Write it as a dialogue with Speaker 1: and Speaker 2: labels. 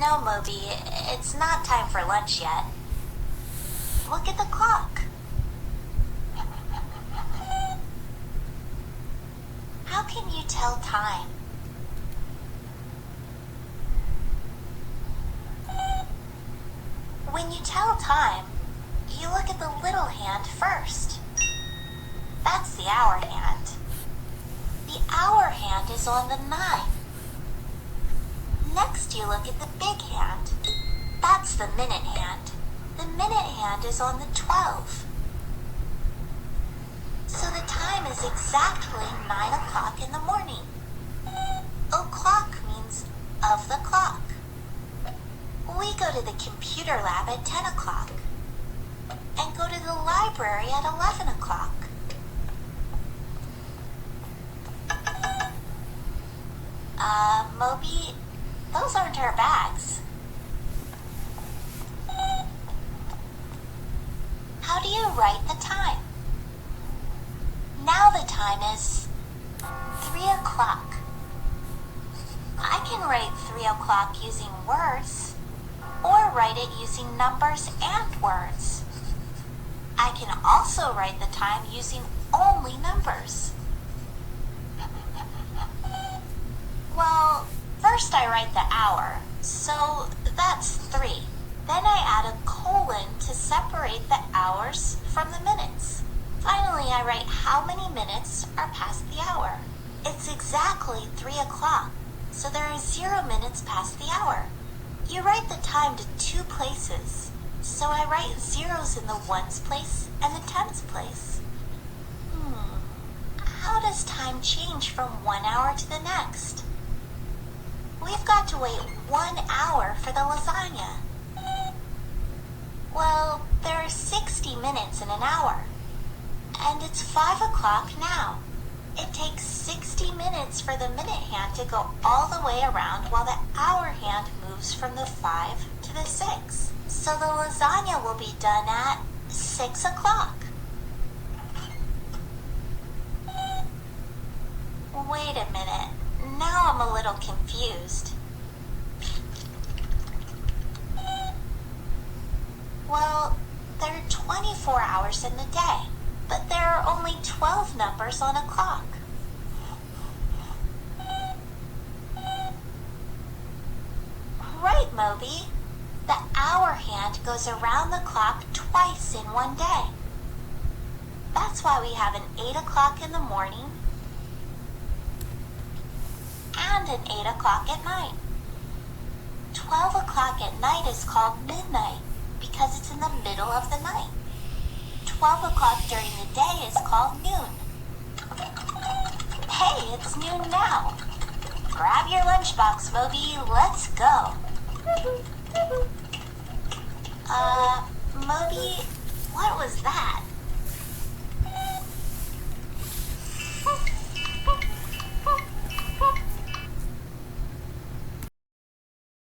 Speaker 1: No, Moby, it's not time for lunch yet. Look at the clock. How can you tell time? When you tell time, you look at the little hand first. That's the hour hand. The hour hand is on the 9. Next, you look at the big hand. That's the minute hand. The minute hand is on the 12. So the time is exactly 9 o'clock in the morning. O'clock means of the clock. We go to the computer lab at 10 o'clock and go to the library at 11 o'clock. Moby, those aren't our bags. How do you write the time? Now the time is 3 o'clock. I can write 3 o'clock using words, or write it using numbers and words. I can also write the time using only numbers. Well, first I write the hour, so that's 3. Then I add a colon to separate the hours from the minutes. Finally, I write how many minutes are past the hour. It's exactly 3 o'clock, so there are 0 minutes past the hour. You write the time to 2 places, so I write zeros in the ones place and the tens place. How does time change from 1 hour to the next? We've got to wait 1 hour for the lasagna. Well, there are 60 minutes in an hour, and it's 5 o'clock now. It takes 60 minutes for the minute hand to go all the way around while the hour hand moves from the 5 to the 6. So the lasagna will be done at 6 o'clock. Wait a minute. Now I'm a little confused. Well, there are 24 hours in the day, but there are only 12 numbers on a clock. Right, Moby. The hour hand goes around the clock twice in one day. That's why we have an 8 o'clock in the morning and an 8 o'clock at night. 12 o'clock at night is called midnight because it's in the middle of the night. 12 o'clock during the day is called noon. Hey, it's noon now. Grab your lunchbox, Moby. Let's go. Moby, what was that?